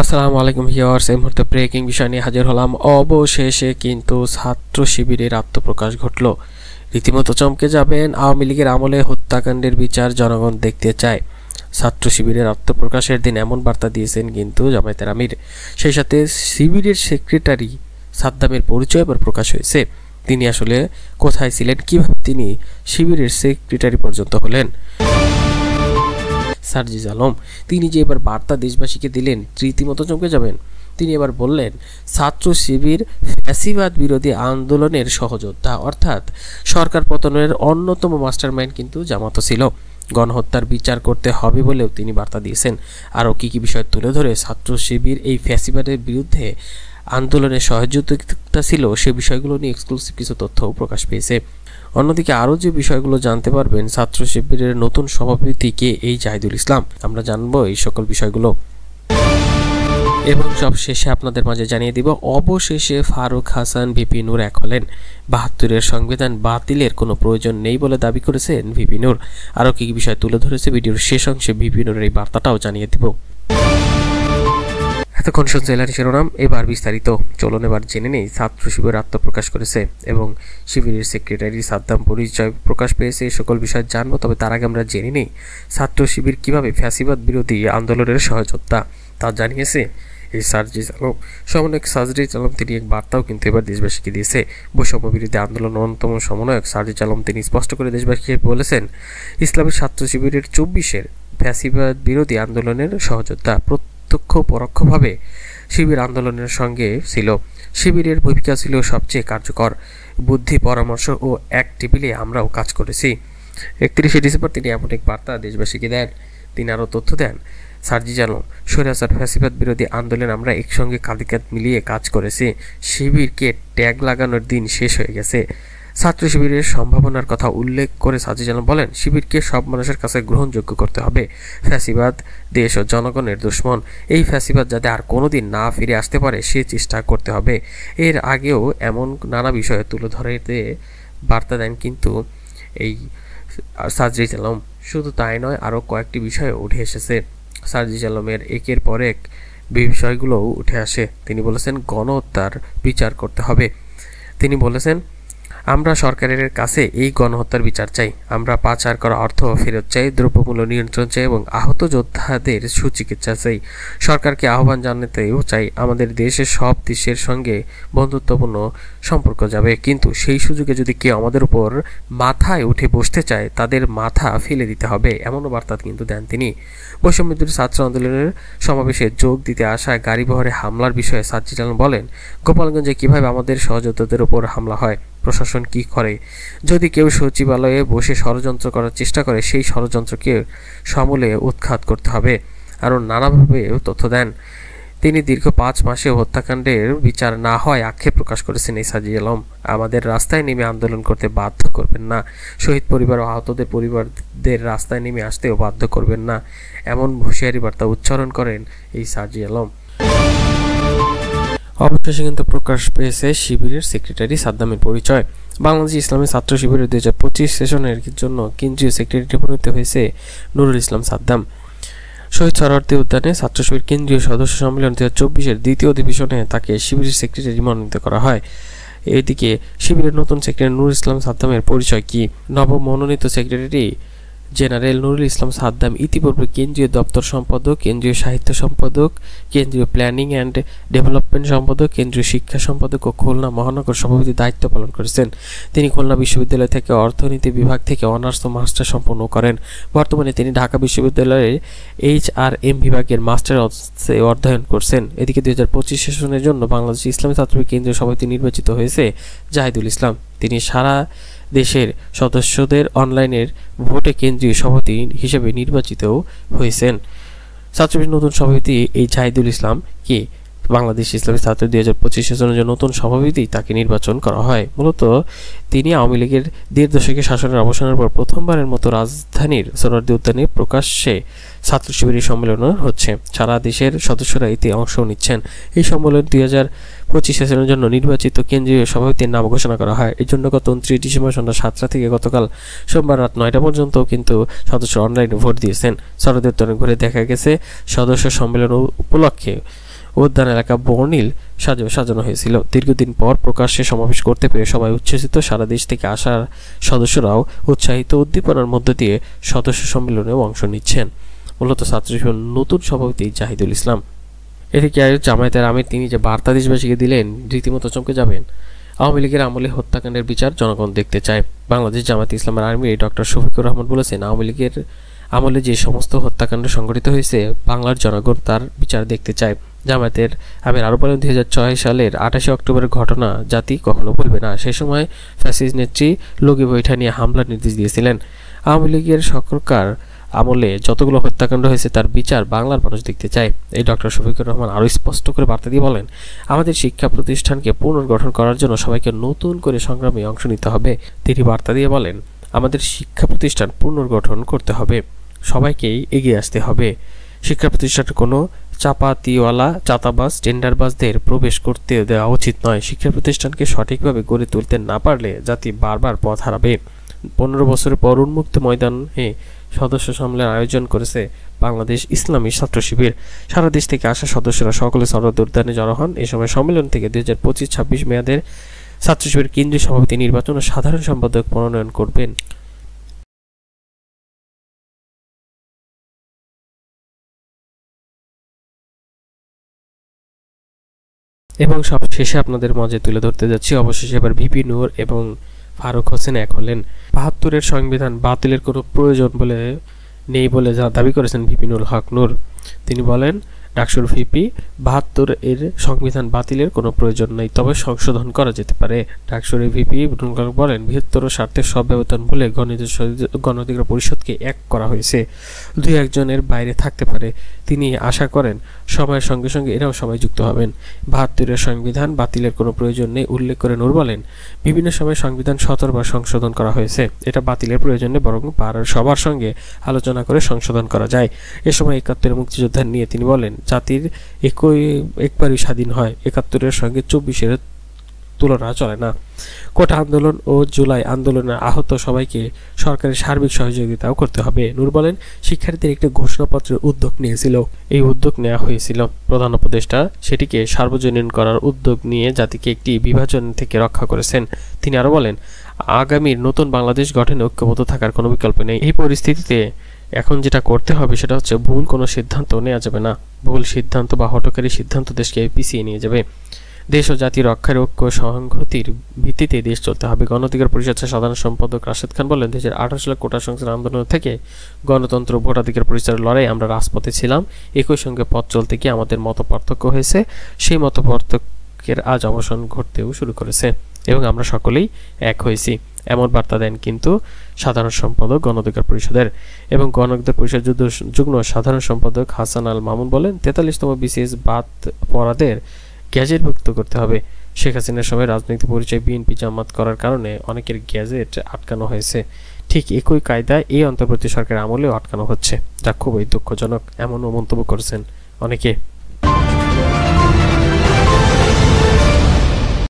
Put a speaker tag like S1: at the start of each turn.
S1: আসসালামু আলাইকুম ভিউয়ার্স, এই মুহূর্তে ব্রেকিং বিষয় নিয়ে হাজির হলাম। অবশেষে কিন্তু ছাত্র শিবিরের আত্মপ্রকাশ ঘটল। রীতিমতো চমকে যাবেন। আওয়ামী লীগের আমলে হত্যাকাণ্ডের বিচার জনগণ দেখতে চায়। ছাত্র শিবিরের আত্মপ্রকাশের দিন এমন বার্তা দিয়েছেন কিন্তু জামায়াতের আমির। সেই সাথে শিবিরের সেক্রেটারি সাদ্দামের পরিচয় এবার প্রকাশ হয়েছে। তিনি আসলে কোথায় ছিলেন, কিভাবে তিনি শিবিরের সেক্রেটারি পর্যন্ত হলেন। সার্জিস আলম তিনি যে এবার বার্তা দেশবাসীকে দিলেন, রীতিমতো চমকে যাবেন। তিনি এবার বললেন, ছাত্র শিবির ফ্যাসিবাদ বিরোধী আন্দোলনের সহযোদ্ধা, অর্থাৎ সরকার পতনের অন্যতম মাস্টারমাইন্ড কিন্তু জামাত ছিল। গণহত্যার বিচার করতে হবে বলেও তিনি বার্তা দিয়েছেন। আরও কী কী বিষয় তুলে ধরে ছাত্র শিবির এই ফ্যাসিবাদের বিরুদ্ধে আন্দোলনের সহযোগিতা ছিল, সে বিষয়গুলো নিয়ে এক্সক্লুসিভ কিছু তথ্যও প্রকাশ পেয়েছে। অন্যদিকে আরও যে বিষয়গুলো জানতে পারবেন, ছাত্র শিবিরের নতুন সভাপতি কে এই জাহিদুল ইসলাম, আমরা জানবো এই সকল বিষয়গুলো। এবং সবশেষে আপনাদের মাঝে জানিয়ে দিব, অবশেষে ফারুক হাসান ভিপি নূর এক হলেন। ৭২-এর সংবিধান বাতিলের কোনো প্রয়োজন নেই বলে দাবি করেছেন ভিপি নূর। আরও কী কী বিষয় তুলে ধরেছে ভিডিওর শেষ অংশে ভিপি নূরের এই বার্তাটাও জানিয়ে দিব। এতক্ষণ শুনছিলেন শিরোনাম, এবার বিস্তারিত। চলুন এবার জেনে নেই ছাত্র শিবির আত্মপ্রকাশ করেছে এবং শিবিরের সেক্রেটারি সাদ্দাম পরিচয় প্রকাশ পেয়েছে। এই সকল বিষয় জানবো, তবে তার আগে আমরা জেনে নেই ছাত্র শিবির কীভাবে ফ্যাসিবাদ বিরোধী আন্দোলনের সহযোদ্ধা তা জানিয়েছে এই সার্জিস আলম। সমন্বয়ক সার্জিস আলম তিনি এক বার্তাও কিন্তু এবার দেশবাসীকে দিয়েছে। বৈষম্য বিরোধী আন্দোলনের অন্যতম সমন্বয়ক সার্জিস আলম তিনি স্পষ্ট করে দেশবাসীকে বলেছেন, ইসলামী ছাত্র শিবিরের ২৪-এর ফ্যাসিবাদ বিরোধী আন্দোলনের সহযোদ্ধা, প্রত্যক্ষ পরোক্ষভাবে শিবির আন্দোলনের সঙ্গে ছিল। শিবিরের ভূমিকা ছিল সবচেয়ে কার্যকর। বুদ্ধি, পরামর্শ ও এক টেবিলে আমরাও কাজ করেছি। ৩১শে ডিসেম্বর তিনি এমন এক বার্তা দেশবাসীকে দেন। তিনি আরও তথ্য দেন, সার্জিস আলম, স্বৈরাচার ফ্যাসিবাদ বিরোধী আন্দোলনে আমরা একসঙ্গে কাঁধে কাঁধ মিলিয়ে কাজ করেছি। শিবিরকে ট্যাগ লাগানোর দিন শেষ হয়ে গেছে। ছাত্র শিবিরের সম্ভাবনার কথা উল্লেখ করে সার্জিস আলম বলেন, শিবিরকে সব মানুষের কাছে গ্রহণযোগ্য করতে হবে। ফ্যাসিবাদ দেশ ও জনগণের দুশ্মন। এই ফ্যাসিবাদ যাতে আর কোনোদিন না ফিরে আসতে পারে সে চেষ্টা করতে হবে। এর আগেও এমন নানা বিষয়ে তুলে ধরতে বার্তা দেন কিন্তু এই সার্জিস আলম। শুধু তাই নয়, আরও কয়েকটি বিষয়ে উঠে এসেছে। সার্জিস আলমের একের পর এক বিষয়গুলোও উঠে আসে। তিনি বলেছেন, গণহত্যার বিচার করতে হবে। তিনি বলেছেন, আমরা সরকারের কাছে এই গণহত্যার বিচার চাই। আমরা পাচার করা অর্থ ফেরত চাই, দ্রব্যমূল্য নিয়ন্ত্রণ চাই এবং আহত যোদ্ধাদের সুচিকিৎসা চাই। সরকারকে আহ্বান জানাতেও চাই, আমাদের দেশের সব দেশের সঙ্গে বন্ধুত্বপূর্ণ সম্পর্ক যাবে, কিন্তু সেই সুযোগে যদি কেউ আমাদের উপর মাথায় উঠে বসতে চায় তাদের মাথা ফেলে দিতে হবে, এমনও বার্তা কিন্তু দেন তিনি। বৈষম্যবিরোধী ছাত্র আন্দোলনের সমাবেশে যোগ দিতে আসা গাড়িবহরে হামলার বিষয়ে সার্জিস আলম বলেন, গোপালগঞ্জে কিভাবে আমাদের সহযোদ্ধাদের উপর হামলা হয়, প্রশাসন কি করে, যদি কেউ সচিবালয়ে বসে ষড়যন্ত্র করার চেষ্টা করে সেই ষড়যন্ত্রকে সমূলে উৎখাত করতে হবে। আরও নানাভাবে তথ্য দেন তিনি। দীর্ঘ ৫ মাসে হত্যাকাণ্ডের বিচার না হয় আক্ষেপ প্রকাশ করেছেন এই সার্জিস আলম। আমাদের রাস্তায় নেমে আন্দোলন করতে বাধ্য করবেন না, শহীদ পরিবার ও আহতদের পরিবারদের রাস্তায় নেমে আসতেও বাধ্য করবেন না, এমন হুঁশিয়ারি বার্তা উচ্চারণ করেন এই সার্জিস আলম। অবশেষে কিন্তু প্রকাশ পেয়েছে শিবিরের সেক্রেটারি সাদ্দামের পরিচয়। বাংলাদেশ ইসলামী ছাত্র শিবিরের ২০২৫ সেশনের জন্য কেন্দ্রীয় সেক্রেটারি মনোনীত হয়েছে নুরুল ইসলাম সাদ্দাম। শহীদ সরোয়ার্দী উদ্যানে ছাত্র শিবির কেন্দ্রীয় সদস্য সম্মেলন ২০২৪-এর দ্বিতীয় অধিবেশনে তাকে শিবিরের সেক্রেটারি মনোনীত করা হয়। এদিকে শিবিরের নতুন সেক্রেটারি নুরুল ইসলাম সাদ্দামের পরিচয় কি? নবমনোনীত সেক্রেটারি জেনারেল নুরুল ইসলাম সাদ্দাম ইতিপূর্বে কেন্দ্রীয় দপ্তর সম্পাদক, কেন্দ্রীয় সাহিত্য সম্পাদক, কেন্দ্রীয় প্ল্যানিং অ্যান্ড ডেভেলপমেন্ট সম্পাদক, কেন্দ্রীয় শিক্ষা সম্পাদক ও খুলনা মহানগর সভাপতির দায়িত্ব পালন করেছেন। তিনি খুলনা বিশ্ববিদ্যালয় থেকে অর্থনীতি বিভাগ থেকে অনার্স ও মাস্টার সম্পন্ন করেন। বর্তমানে তিনি ঢাকা বিশ্ববিদ্যালয়ের HRM বিভাগের মাস্টার্সে অধ্যয়ন করছেন। এদিকে ২০২৫ সেশনের জন্য বাংলাদেশ ইসলামী ছাত্রলীগের কেন্দ্রীয় সভাপতি নির্বাচিত হয়েছে জাহিদুল ইসলাম। তিনি সারা দেশের সদস্যদের অনলাইনের ভোটে কেন্দ্রীয় সভাপতি হিসেবে নির্বাচিত হয়েছেন। ছাত্রলীগের নতুন সভাপতি এই জাহিদুল ইসলাম কে? বাংলাদেশ ইসলামী ছাত্র 2025 সনের যে নতুন সভাপতি তাকে নির্বাচন করা হয়। মূলত তিনি আওয়ামী লীগের 1.5 দশকের শাসনের অবসানের পর প্রথমবারের মতো রাজধানীর সোহরাওয়ার্দী উদ্যানে প্রকাশ্যে ছাত্র শিবিরের সম্মেলন হচ্ছে। সারা দেশের সদস্যরা এতে অংশ নিচ্ছেন। এই সম্মেলন 2025 সেশনের জন্য নির্বাচিত কেন্দ্রীয় সভাপতির নাম ঘোষণা করা হয়। এর জন্য গত 29 ডিসেম্বর সন্ধ্যা 7টা থেকে গতকাল সোমবার রাত 9টা পর্যন্ত কিন্তু সদস্য অনলাইনে ভোট দিয়েছেন। সোহরাওয়ার্দী উদ্যানে ঘুরে দেখা গেছে সদস্য সম্মেলন উপলক্ষে উদ্যান এলাকা বর্ণিল সাজানো হয়েছিল। দীর্ঘদিন পর প্রকাশ্যে সমাবেশ করতে পেরে সবাই উচ্ছ্বসিত। সারা দেশ থেকে আসা সদস্যরাও উৎসাহিত উদ্দীপনার মধ্য দিয়ে সদস্য সম্মেলনেও অংশ নিচ্ছেন। মূলত ছাত্র শিবিরের নতুন সভাপতি জাহিদুল ইসলাম। এদিকে জামায়াতের আমির তিনি যে বার্তা দেশবাসীকে দিলেন রীতিমতো চমকে যাবেন। আওয়ামী লীগের আমলে হত্যাকাণ্ডের বিচার জনগণ দেখতে চায়। বাংলাদেশ জামায়াতে ইসলামের আমির ডক্টর শফিকুর রহমান বলেছেন, আওয়ামী লীগের আমলে যে সমস্ত হত্যাকাণ্ড সংঘটিত হয়েছে বাংলার জনগণ তার বিচার দেখতে চায়। জামায়াতের আমির আরও বলেন, 2006 সালের 28 অক্টোবরের ঘটনা জাতি কখনো ভুলবে না। সেই সময় ফ্যাসিস্ট নেত্রী লগি বৈঠা নিয়ে হামলার নির্দেশ দিয়েছিলেন। আওয়ামী লীগের সরকার আমলে যতগুলো হত্যাকাণ্ড হয়েছে তার বিচার বাংলার মানুষ দেখতে চায়। এই ডক্টর শফিকুর রহমান আরও স্পষ্ট করে বার্তা দিয়ে বলেন, আমাদের শিক্ষা প্রতিষ্ঠানকে পুনর্গঠন করার জন্য সবাইকে নতুন করে সংগ্রামে অংশ নিতে হবে। তিনি বার্তা দিয়ে বলেন, আমাদের শিক্ষা প্রতিষ্ঠান পুনর্গঠন করতে হবে, সবাইকেই এগিয়ে আসতে হবে। শিক্ষা প্রতিষ্ঠানে কোনো চাপাতিওয়ালা চাঁদাবাজ টেন্ডারবাজদের প্রবেশ করতে দেওয়া উচিত নয়। শিক্ষা প্রতিষ্ঠানকে সঠিকভাবে গড়ে তুলতে না পারলে জাতি বারবার পথ হারাবে। 15 বছরের পর উন্মুক্ত ময়দানে সদস্য সম্মেলন আয়োজন করেছে বাংলাদেশ ইসলামী ছাত্র শিবির। সারা দেশ থেকে আসা সদস্যরা সকলে সোহরাওয়ার্দী উদ্যানে জড়ো হন। এই সময় সম্মেলন থেকে 2025-26 মেয়াদের ছাত্র শিবির কেন্দ্রীয় সভাপতি নির্বাচন ও সাধারণ সম্পাদক মনোনয়ন করবেন। এবং সব শেষে আপনাদের মাঝে তুলে ধরতে যাচ্ছি অবশেষে এবার ভিপি নূর এবং ফারুক হোসেন এক হলেন। 72-এর সংবিধান বাতিলের কোনো প্রয়োজন নেই বলে যা দাবি করেছেন ভিপি নুরুল হক নূর। তিনি বলেন, ডাকসুর ভিপি 72-এর সংবিধান বাতিলের কোনো প্রয়োজন নেই, তবে সংশোধন করা যেতে পারে। ডাকসুর ভিপি বলেন, বৃহত্তর স্বার্থে সব ব্যবধান ভুলে গণ অধিকার পরিষদকে এক করা হয়েছে, 2-1 বাইরে থাকতে পারে। তিনি আশা করেন সময়ের সঙ্গে সঙ্গে এরাও সবাই যুক্ত হবেন। 72-এর সংবিধান বাতিলের কোনো প্রয়োজন নেই উল্লেখ করে নূর বলেন, বিভিন্ন সময় সংবিধান 17 বার সংশোধন করা হয়েছে, এটা বাতিলের প্রয়োজন নেই, বরং সবার সঙ্গে আলোচনা করে সংশোধন করা যায়। এ সময় 71-এর মুক্তিযোদ্ধার নিয়ে তিনি বলেন, জাতির একবারই স্বাধীন হয়, 71-এর সঙ্গে 24-এর তুলনা চলে না। কোটা আন্দোলন ও জুলাই আন্দোলনের আহত সবাইকে সরকারের সার্বিক সহযোগিতাও করতে হবে। নূর বলেন, শিক্ষার্থীদের একটি ঘোষণাপত্রের উদ্যোগ নিয়েছিল, এই উদ্যোগ নেওয়া হয়েছিল, প্রধান উপদেষ্টা সেটিকে সার্বজনীন করার উদ্যোগ নিয়ে জাতিকে একটি বিভাজন থেকে রক্ষা করেছেন। তিনি আরো বলেন, আগামীর নতুন বাংলাদেশ গঠনে ঐক্যবদ্ধ থাকার কোনো বিকল্প নেই। এই পরিস্থিতিতে এখন যেটা করতে হবে সেটা হচ্ছে ভুল কোনো সিদ্ধান্ত নেওয়া যাবে না। ভুল সিদ্ধান্ত বা হঠকারী সিদ্ধান্ত দেশকে পিছিয়ে নিয়ে যাবে। দেশ ও জাতি রক্ষার ঐক্য সংহতির ভিত্তিতে দেশ চলতে হবে। গণ অধিকার পরিষদের সাধারণ সম্পাদক রাশেদ খান বলেন, 2018 সালের কোটা সংস্কার আন্দোলন থেকে গণতন্ত্র ভোটাধিকার প্রতিষ্ঠার লড়াই আমরা রাজপথে ছিলাম। একই সঙ্গে পথ চলতে গিয়ে আমাদের মত পার্থক্য হয়েছে, সেই মত পার্থক্যের আজ অবসান ঘটতেও শুরু করেছে এবং আমরা সকলেই এক হয়েছি, এমন বার্তা দেন কিন্তু সাধারণ সম্পাদক গণ অধিকার পরিষদের। এবং গণ অধিকার পরিষদ যুগ্ম সাধারণ সম্পাদক হাসান আল মামুন বলেন, 43তম বিসিএস বাদ পড়াদের গ্যাজেটভুক্ত করতে হবে। শেখ হাসিনার সময় রাজনৈতিক পরিচয় বিএনপি জামাত করার কারণে অনেকের গ্যাজেট আটকানো হয়েছে, ঠিক একই কায়দায় এই অন্তর্বর্তী সরকারের আমলেও আটকানো হচ্ছে, যা খুবই দুঃখজনক, এমনও মন্তব্য করেছেন অনেকে।